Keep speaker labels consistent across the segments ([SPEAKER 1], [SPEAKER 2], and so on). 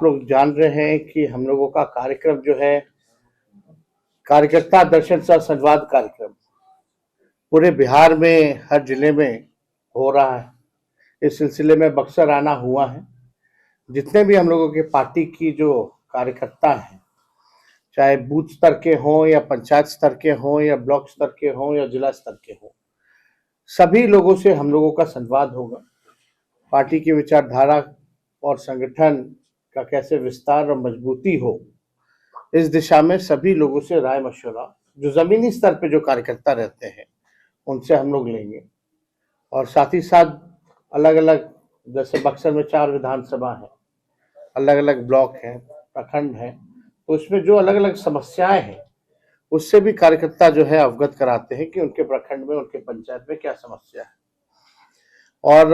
[SPEAKER 1] आप लोग जान रहे हैं कि हम लोगों का कार्यक्रम जो है कार्यकर्ता दर्शन सह संवाद कार्यक्रम पूरे बिहार में हर जिले में हो रहा है। इस सिलसिले में बक्सर आना हुआ है। जितने भी हम लोगों के पार्टी की जो कार्यकर्ता हैं, चाहे बूथ स्तर के हों या पंचायत स्तर के हों या ब्लॉक स्तर के हों या जिला स्तर के हों, सभी लोगों से हम लोगों का संवाद होगा। पार्टी की विचारधारा और संगठन का कैसे विस्तार और मजबूती हो, इस दिशा में सभी लोगों से राय मशवरा जो जमीनी स्तर पे जो कार्यकर्ता रहते हैं उनसे हम लोग लेंगे। और साथ ही साथ अलग अलग, जैसे बक्सर में 4 विधानसभा है, अलग अलग ब्लॉक हैं, प्रखंड हैं, तो उसमें जो अलग अलग समस्याएं हैं उससे भी कार्यकर्ता जो है अवगत कराते हैं कि उनके प्रखंड में, उनके पंचायत में क्या समस्या है। और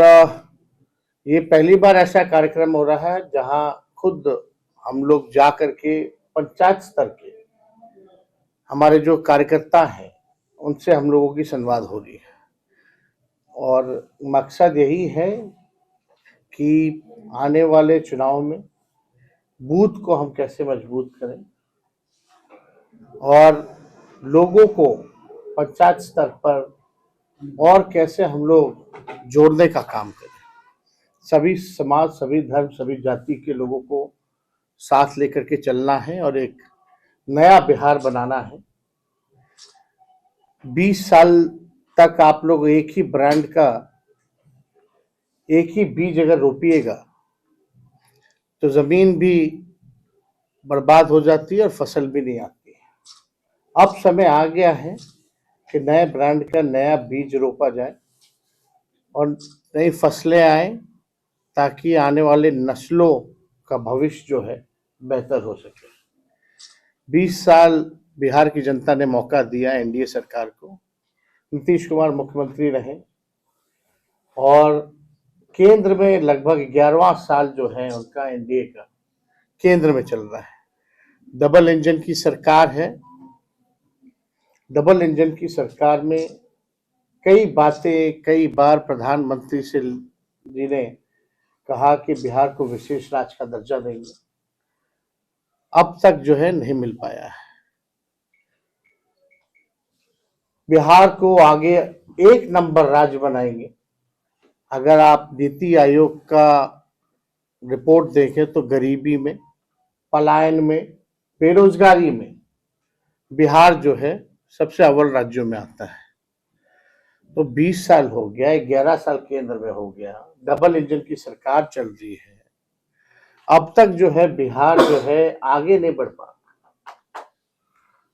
[SPEAKER 1] ये पहली बार ऐसा कार्यक्रम हो रहा है जहां खुद हम लोग जा करके पंचायत स्तर के हमारे जो कार्यकर्ता हैं उनसे हम लोगों की संवाद हो रही है। और मकसद यही है कि आने वाले चुनाव में बूथ को हम कैसे मजबूत करें और लोगों को पंचायत स्तर पर और कैसे हम लोग जोड़ने का काम करें। सभी समाज, सभी धर्म, सभी जाति के लोगों को साथ लेकर के चलना है और एक नया बिहार बनाना है। 20 साल तक आप लोग एक ही ब्रांड का एक ही बीज अगर रोपिएगा तो जमीन भी बर्बाद हो जाती है और फसल भी नहीं आती है। अब समय आ गया है कि नए ब्रांड का नया बीज रोपा जाए और नई फसलें आए ताकि आने वाले नस्लों का भविष्य जो है बेहतर हो सके। 20 साल बिहार की जनता ने मौका दिया एनडीए सरकार को। नीतीश कुमार मुख्यमंत्री रहे और केंद्र में लगभग 11वां साल जो है उनका एनडीए का केंद्र में चल रहा है। डबल इंजन की सरकार है। डबल इंजन की सरकार में कई बातें, कई बार प्रधानमंत्री से जी ने कहा कि बिहार को विशेष राज्य का दर्जा देंगे, अब तक जो है नहीं मिल पाया है। बिहार को आगे 1 नंबर राज्य बनाएंगे। अगर आप नीति आयोग का रिपोर्ट देखें तो गरीबी में, पलायन में, बेरोजगारी में बिहार जो है सबसे अव्वल राज्यों में आता है। तो 20 साल हो गया, 11 साल केंद्र में हो गया, डबल इंजन की सरकार चल रही है, अब तक जो है बिहार जो है आगे नहीं बढ़ पा।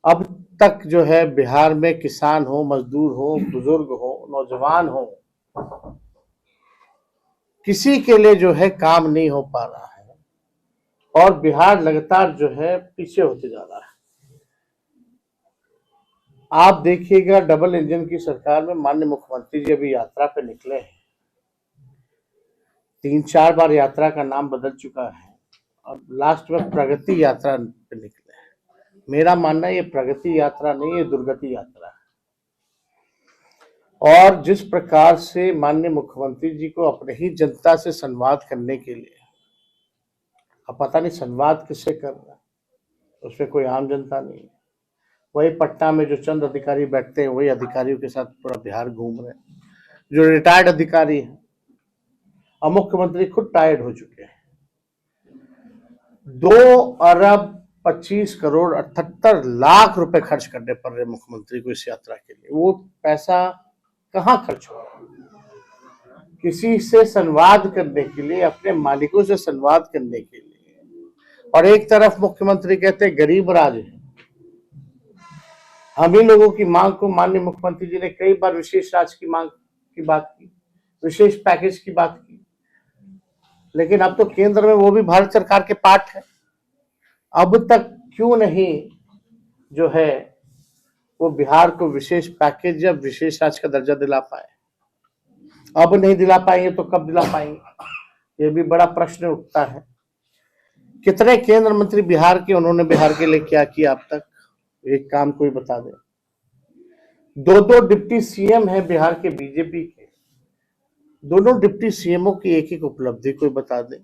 [SPEAKER 1] अब तक जो है बिहार में किसान हो, मजदूर हो, बुजुर्ग हो, नौजवान हो, किसी के लिए जो है काम नहीं हो पा रहा है और बिहार लगातार जो है पीछे होते जा रहा है। आप देखिएगा डबल इंजन की सरकार में माननीय मुख्यमंत्री जी अभी यात्रा पे निकले हैं। 3-4 बार यात्रा का नाम बदल चुका है। अब लास्ट में प्रगति यात्रा पे निकले हैं। मेरा मानना है ये प्रगति यात्रा नहीं, ये दुर्गति यात्रा है। और जिस प्रकार से माननीय मुख्यमंत्री जी को अपने ही जनता से संवाद करने के लिए, अब पता नहीं संवाद किससे कर रहा है, उसमें कोई आम जनता नहीं है। वही पटना में जो चंद अधिकारी बैठते हैं वही अधिकारियों के साथ पूरा बिहार घूम रहे हैं, जो रिटायर्ड अधिकारी हैं। और मुख्यमंत्री खुद टायर्ड हो चुके हैं। 2,25,78,00,000 रुपए खर्च करने पड़ रहे मुख्यमंत्री को इस यात्रा के लिए। वो पैसा कहाँ खर्च हो? किसी से संवाद करने के लिए, अपने मालिकों से संवाद करने के लिए। और एक तरफ मुख्यमंत्री कहते हैं गरीब राज है। हम ही लोगों की मांग को माननीय मुख्यमंत्री जी ने कई बार विशेष राज्य की मांग की बात की, विशेष पैकेज की बात की, लेकिन अब तो केंद्र में वो भी भारत सरकार के पार्ट है। अब तक क्यों नहीं जो है वो बिहार को विशेष पैकेज या विशेष राज्य का दर्जा दिला पाए? अब नहीं दिला पाएंगे तो कब दिला पाएंगे, ये भी बड़ा प्रश्न उठता है। कितने केंद्र मंत्री बिहार के, उन्होंने बिहार के लिए क्या किया अब तक? एक काम कोई बता दे। 2 डिप्टी सीएम है बिहार के बीजेपी के, दोनों डिप्टी सीएमओ की एक एक उपलब्धि कोई बता दे।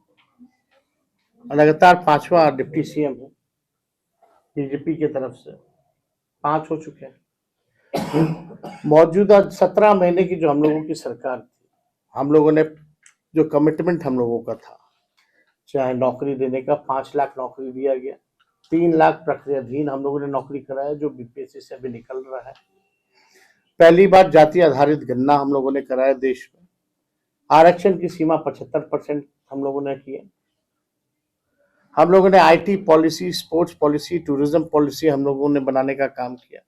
[SPEAKER 1] लगातार 5वां डिप्टी सीएम है बीजेपी की तरफ से, 5 हो चुके हैं। मौजूदा 17 महीने की जो हम लोगों की सरकार थी, हम लोगों ने जो कमिटमेंट हम लोगों का था, चाहे नौकरी देने का 5 लाख नौकरी दिया गया, 3 लाख प्रक्रियाधीन हम लोगों ने नौकरी कराया जो बीपीएससी से अभी निकल रहा है। पहली बार जाति आधारित गणना हम लोगों ने कराया देश में। आरक्षण की सीमा 75% हम लोगों ने किया। हम लोगों ने IT policy, sports policy, tourism policy हम लोगों ने बनाने का काम किया।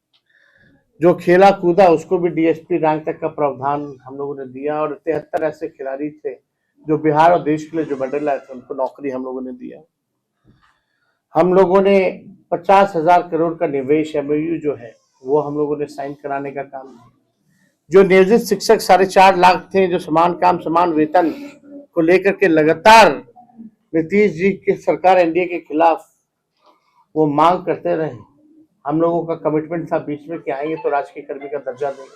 [SPEAKER 1] जो खेला कूदा उसको भी डीएसपी रैंक तक का प्रावधान हम लोगों ने दिया और 73 ऐसे खिलाड़ी थे जो बिहार और देश के लिए जो मेडल लाए थे उनको नौकरी हम लोगों ने दिया। हम लोगों ने 50,000 करोड़ का निवेश एमओयू जो है वो हम लोगों ने साइन कराने का काम किया। जो नियोजित शिक्षक 4.5 लाख थे, जो समान काम समान वेतन को लेकर के लगातार नीतीश जी की सरकार एनडीए के खिलाफ वो मांग करते रहे। हम लोगों का कमिटमेंट था बीच में कि आएंगे तो राजकीय कर्मी का दर्जा देंगे।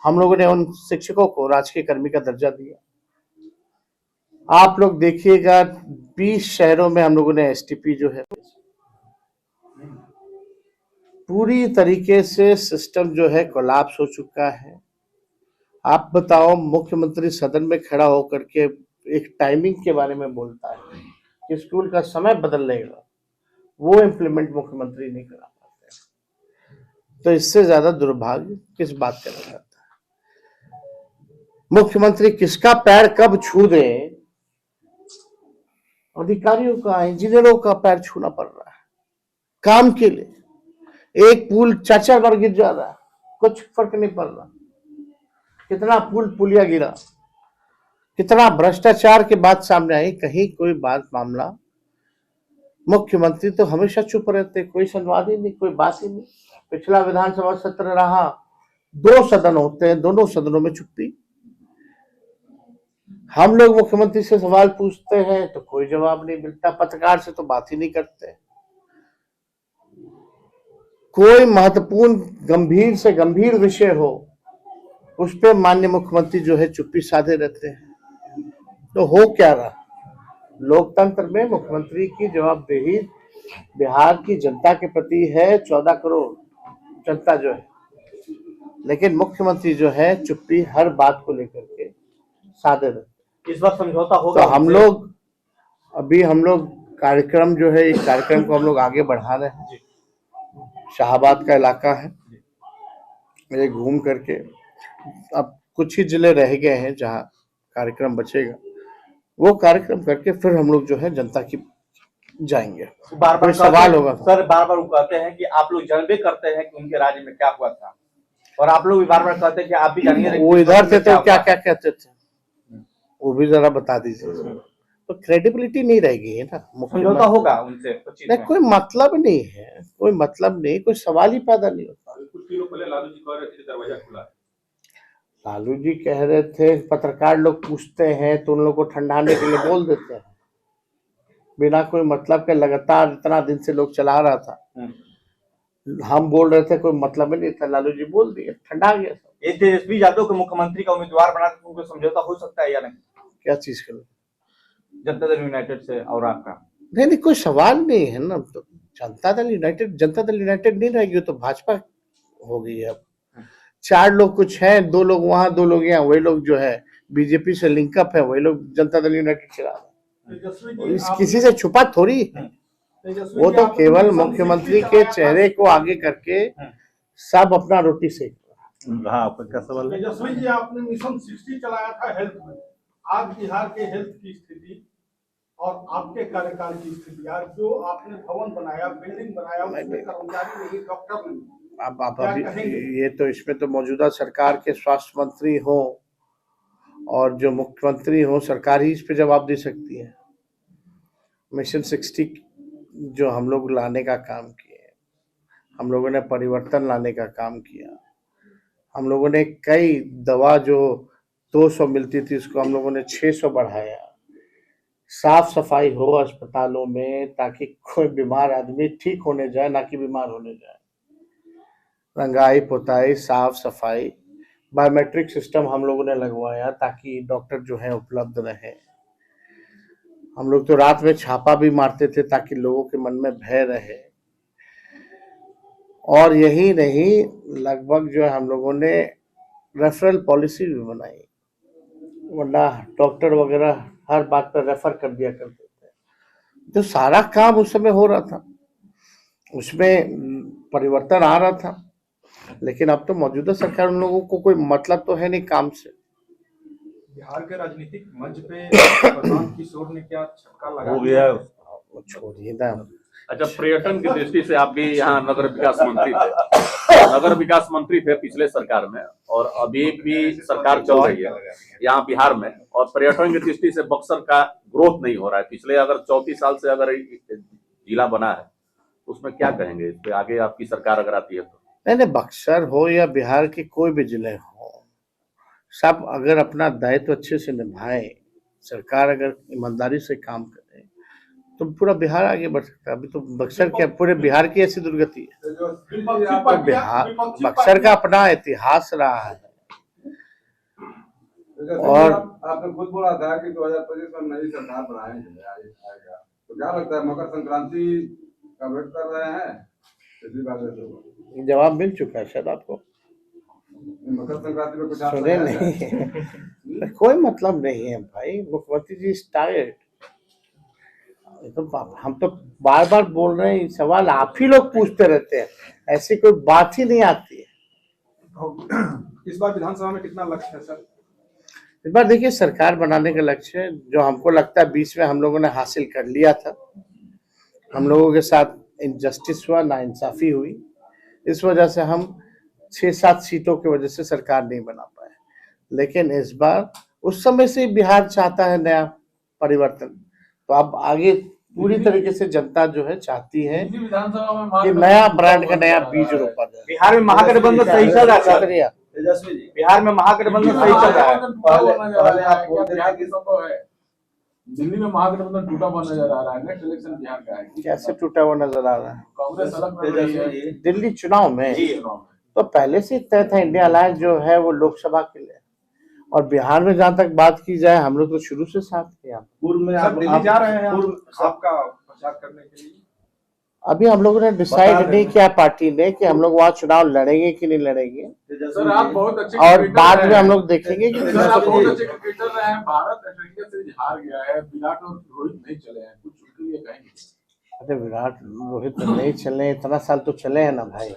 [SPEAKER 1] हम लोगों ने उन शिक्षकों को राजकीय कर्मी का दर्जा दिया। आप लोग देखिएगा 20 शहरों में हम लोगों ने एसटीपी जो है पूरी तरीके से सिस्टम जो है कोलैप्स हो चुका है। आप बताओ, मुख्यमंत्री सदन में खड़ा होकर के एक टाइमिंग के बारे में बोलता है कि स्कूल का समय बदल लेगा, वो इम्प्लीमेंट मुख्यमंत्री नहीं करा पाते। तो इससे ज्यादा दुर्भाग्य किस बात का लग जाता है। मुख्यमंत्री किसका पैर कब छू दे, अधिकारियों का, इंजीनियरों का पैर छूना पड़ रहा है काम के लिए। एक पुल 4 बार गिर जा रहा है, कुछ फर्क नहीं पड़ रहा। कितना पुलिया गिरा, कितना भ्रष्टाचार की बात सामने आई, कहीं कोई बात मामला। मुख्यमंत्री तो हमेशा चुप रहते, कोई संवाद ही नहीं, कोई बात ही नहीं। पिछला विधानसभा सत्र रहा, 2 सदन होते हैं, दोनों सदनों में चुप्पी। हम लोग मुख्यमंत्री से सवाल पूछते हैं तो कोई जवाब नहीं मिलता, पत्रकार से तो बात ही नहीं करते। कोई महत्वपूर्ण गंभीर से गंभीर विषय हो उस पर माननीय मुख्यमंत्री जो है चुप्पी साधे रहते हैं। तो हो क्या रहा, लोकतंत्र में मुख्यमंत्री की जवाबदेही बिहार की जनता के प्रति है, 14 करोड़ जनता जो है, लेकिन मुख्यमंत्री जो है चुप्पी हर बात को लेकर के साधे रहते।
[SPEAKER 2] इस बार समझौता होगा
[SPEAKER 1] तो हम लोग कार्यक्रम जो है, इस कार्यक्रम को हम लोग आगे बढ़ा रहे हैं। शाहबाद का इलाका है, ये घूम करके अब कुछ ही जिले रह गए हैं जहाँ कार्यक्रम बचेगा, वो कार्यक्रम करके फिर हम लोग जो है जनता की जाएंगे।
[SPEAKER 2] बार बार
[SPEAKER 1] सवाल होगा
[SPEAKER 2] सर, बार बार वो कहते हैं कि आप लोग जानबे करते हैं कि उनके राज्य में क्या हुआ था, और आप लोग भी बार बार कहते हैं कि आप भी जानिए।
[SPEAKER 1] वो इधर थे तो क्या क्या कहते थे, वो भी जरा बता दीजिए। तो क्रेडिबिलिटी नहीं रहेगी है ना।
[SPEAKER 2] समझौता होगा उनसे,
[SPEAKER 1] नहीं, कोई मतलब नहीं है, कोई मतलब नहीं, कोई सवाल ही पैदा नहीं होता।
[SPEAKER 3] कुछ दिनों पहले लालू जी कह रहे थे दरवाजा खुला है।
[SPEAKER 1] लालू जी कह रहे थे, पत्रकार लोग पूछते हैं तो उन लोग को ठंडाने के लिए बोल देते हैं, बिना कोई मतलब के। लगातार इतना दिन से लोग चला रहा था, हम बोल रहे थे, कोई मतलब ही नहीं था, लालू जी बोल दिए, ठंडा गया सब।
[SPEAKER 2] ये तेजस्वी यादव को मुख्यमंत्री का उम्मीदवार बना तो उनको समझौता हो सकता है या नहीं?
[SPEAKER 1] क्या चीज का?
[SPEAKER 2] जनता दल यूनाइटेड से और आपका?
[SPEAKER 1] नहीं, कोई सवाल नहीं है ना। तो जनता दल यूनाइटेड नहीं रहेगी, तो भाजपा हो गई है। अब 4 लोग कुछ है, 2 लोग वहां 2 लोग यहाँ, वही लोग जो है बीजेपी से लिंकअप है, वही लोग जनता दल यूनाइटेड चला रहे। किसी से छुपा थोड़ी है, वो तो केवल मुख्यमंत्री के चेहरे को आगे करके सब अपना रोटी सेक रहा।
[SPEAKER 2] हाँ, आपका क्या सवाल है?
[SPEAKER 3] तेजस्वी जी, आपने मिशन 60 चलाया था हेल्थ में। आज बिहार के हेल्थ की स्थिति और आपके कार्यकाल की स्थिति, आज जो आपने भवन बनाया, बिल्डिंग बनाया, उसमें कर्मचारी नहीं, डॉक्टर नहीं।
[SPEAKER 1] आप अभी ये तो इसमें तो मौजूदा सरकार के स्वास्थ्य मंत्री हो और जो मुख्यमंत्री हो, सरकार ही इस पे जवाब दे सकती है। मिशन 60 जो हम लोग लाने का काम किए, हम लोगों ने परिवर्तन लाने का काम किया। हम लोगों ने कई दवा जो 200 मिलती थी उसको हम लोगों ने 600 बढ़ाया। साफ सफाई हो अस्पतालों में ताकि कोई बीमार आदमी ठीक होने जाए, ना कि बीमार होने जाए। रंगाई पुताई, साफ सफाई, बायोमेट्रिक सिस्टम हम लोगों ने लगवाया ताकि डॉक्टर जो है उपलब्ध रहे। हम लोग तो रात में छापा भी मारते थे ताकि लोगों के मन में भय रहे। और यही नहीं, लगभग जो है हम लोगों ने रेफरल पॉलिसी भी बनाई, वरना डॉक्टर वगैरह हर बात पर रेफर कर दिया करते थे। जो सारा काम उस समय हो रहा था उसमें परिवर्तन आ रहा था, लेकिन अब तो मौजूदा सरकार, उन लोगों को कोई मतलब तो है नहीं काम से।
[SPEAKER 4] बिहार के राजनीतिक मंच पे प्रशांत किशोर ने क्या छक्का लगा
[SPEAKER 2] हो गया।
[SPEAKER 1] छोड़िए ना।
[SPEAKER 2] अच्छा, पर्यटन की दृष्टि से आप भी यहाँ नगर विकास मंत्री थे, नगर विकास मंत्री थे पिछले सरकार में, और अभी भी सरकार चल रही है यहाँ बिहार में, और पर्यटन की दृष्टि से बक्सर का ग्रोथ नहीं हो रहा है। पिछले अगर 34 साल से अगर जिला बना है, उसमें क्या कहेंगे इस पे? आगे आपकी सरकार अगर आती है तो
[SPEAKER 1] नहीं, बक्सर हो या बिहार के कोई भी जिले हो, सब अगर अपना दायित्व अच्छे से निभाए, सरकार अगर ईमानदारी से काम करे, तो पूरा बिहार आगे बढ़ सकता है। अभी तो बक्सर क्या, पूरे बिहार की ऐसी दुर्गति है। तो बिहार, बक्सर का अपना इतिहास रहा है। और
[SPEAKER 5] आपने खुद बोला था कि 2025 में नई सरकार बनाएंगे, तो क्या लगता है मकर संक्रांति का वेट कर रहे हैं? पिछली बार से
[SPEAKER 1] जवाब मिल चुका है शायद आपको।
[SPEAKER 5] मकर संक्रांति में कुछ
[SPEAKER 1] सुने नहीं। कोई मतलब नहीं है भाई, मुख्यमंत्री जी टायर्ड। तो हम तो बार बार बोल रहे हैं, सवाल आप ही लोग पूछते रहते हैं, ऐसी कोई बात ही नहीं आती है।
[SPEAKER 4] इस बार विधानसभा में कितना लक्ष्य है सर?
[SPEAKER 1] इस बार देखिए, सरकार बनाने का लक्ष्य जो हमको लगता है 20 में हम लोगों ने हासिल कर लिया था। हम लोगों के साथ इनजस्टिस हुआ, नाइंसाफी हुई, इस वजह से हम 6-7 सीटों की वजह से सरकार नहीं बना पाए। लेकिन इस बार उस समय से बिहार चाहता है नया परिवर्तन, तो अब आगे पूरी तरीके से जनता जो है चाहती है कि नया ब्रांड का नया बीज रोपा जाए।
[SPEAKER 2] बिहार में महागठबंधन सही चल रहा है सर?
[SPEAKER 5] तेजस्वी जी,
[SPEAKER 2] बिहार में महागठबंधन सही चल रहा है?
[SPEAKER 5] पहले आप बोलते थे कि
[SPEAKER 4] संभव है दिल्ली में महागठबंधन टूटा हुआ नजर आ रहा है, नेक्स्ट इलेक्शन बिहार का है,
[SPEAKER 1] कैसे टूटा हुआ नजर आ रहा है?
[SPEAKER 4] कांग्रेस अलग लड़ रही है
[SPEAKER 1] दिल्ली चुनाव में
[SPEAKER 4] चुनाव में।
[SPEAKER 1] तो पहले से तय था, इंडिया अलायंस जो है वो लोकसभा के लिए। और बिहार में जहां तक बात की जाए, हम लोग तो शुरू से साथ थे।
[SPEAKER 5] पूर्व में
[SPEAKER 4] सर, दिल्ली जा रहे हैं
[SPEAKER 5] पूर्व
[SPEAKER 4] आपका प्रचार करने के लिए?
[SPEAKER 1] अभी हम लोगों ने डिसाइड नहीं किया पार्टी ने कि हम लोग वहाँ चुनाव लड़ेंगे कि नहीं लड़ेंगे,
[SPEAKER 4] सर आप बहुत अच्छे
[SPEAKER 1] और
[SPEAKER 4] क्रिकेटर
[SPEAKER 1] बाद
[SPEAKER 4] रहे
[SPEAKER 1] में
[SPEAKER 4] हैं।
[SPEAKER 1] हम लोग देखेंगे कि
[SPEAKER 4] सर आप बहुत अच्छे क्रिकेटर रहे हैं, भारत इंडिया सीरीज हार गया है, विराट और रोहित नहीं चले हैं, कुछ उसके लिए कहेंगे?
[SPEAKER 1] अरे विराट रोहित तो नहीं चले, इतना साल तो चले हैं ना भाई।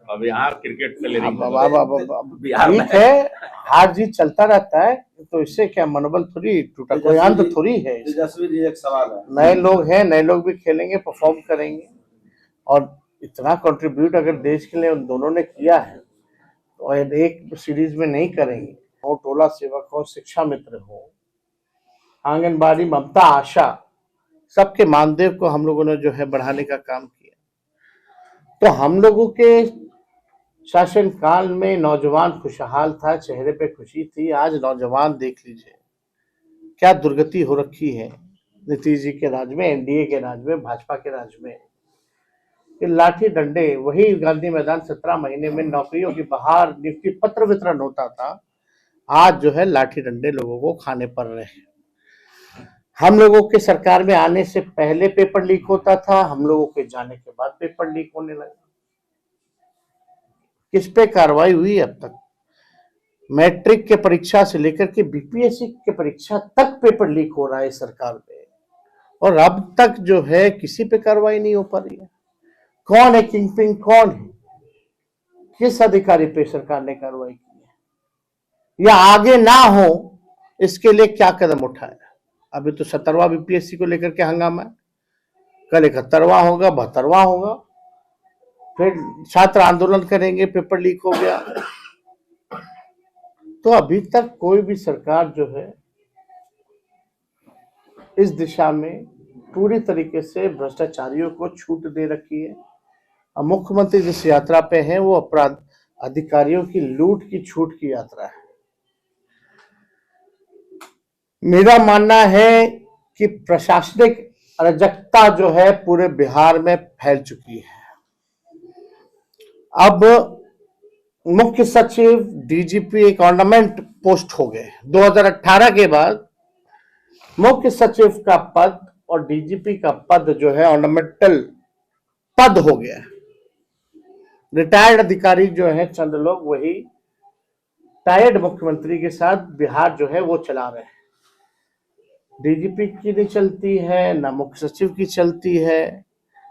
[SPEAKER 2] अब यहाँ क्रिकेट से ले
[SPEAKER 1] अब ठीक है, हार जीत चलता रहता है, तो इससे क्या मनोबल थोड़ी टूटा, कोई अंत थोड़ी है।
[SPEAKER 5] तेजस्वी जी, एक सवाल है।
[SPEAKER 1] नए लोग हैं, नए लोग भी खेलेंगे, परफॉर्म करेंगे, और इतना कंट्रीब्यूट अगर देश के लिए उन दोनों ने किया है तो एक सीरीज में नहीं करेंगे। हो टोला सेवक हो, शिक्षा मित्र हो, आंगनबाड़ी, ममता, आशा, सबके मानदेय को हम लोगों ने जो है बढ़ाने का काम किया। तो हम लोगों के शासन काल में नौजवान खुशहाल था, चेहरे पे खुशी थी। आज नौजवान देख लीजिए क्या दुर्गति हो रखी है नीतीश जी के राज में, एनडीए के राज में, भाजपा के राज में। ये लाठी डंडे, वही गांधी मैदान 17 महीने में नौकरियों की बहार, नियुक्ति पत्र वितरण होता था, आज जो है लाठी डंडे लोगों को खाने पड़ रहे हैं। हम लोगों के सरकार में आने से पहले पेपर लीक होता था, हम लोगों के जाने के बाद पेपर लीक होने लगा। किस पे कार्रवाई हुई अब तक? मैट्रिक के परीक्षा से लेकर के बीपीएससी के परीक्षा तक पेपर लीक हो रहा है सरकार में, और अब तक जो है किसी पे कार्रवाई नहीं हो पा रही है। कौन है किंगपिन, कौन है, किस अधिकारी पे सरकार ने कार्रवाई की है, या आगे ना हो इसके लिए क्या कदम उठाया? अभी तो 17वां बीपीएससी को लेकर के हंगामा है, कल 71वां होगा, 72वां होगा, फिर छात्र आंदोलन करेंगे, पेपर लीक हो गया। तो अभी तक कोई भी सरकार जो है इस दिशा में पूरी तरीके से भ्रष्टाचारियों को छूट दे रखी है। अब मुख्यमंत्री जिस यात्रा पे हैं वो अपराध अधिकारियों की लूट की छूट की यात्रा है। मेरा मानना है कि प्रशासनिक अराजकता जो है पूरे बिहार में फैल चुकी है। अब मुख्य सचिव, डीजीपी एक ऑर्नामेंट पोस्ट हो गए। 2018 के बाद मुख्य सचिव का पद और डीजीपी का पद जो है ऑर्नामेंटल पद हो गया है। रिटायर्ड अधिकारी जो है चंद लोग वही टायर्ड मुख्यमंत्री के साथ बिहार जो है वो चला रहे हैं। डीजीपी की नहीं चलती है, ना मुख्य सचिव की चलती है।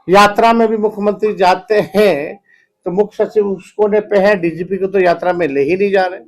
[SPEAKER 1] यात्रा में भी मुख्यमंत्री जाते हैं तो मुख्य सचिव उस कोने पे है, डीजीपी को तो यात्रा में ले ही नहीं जा रहे।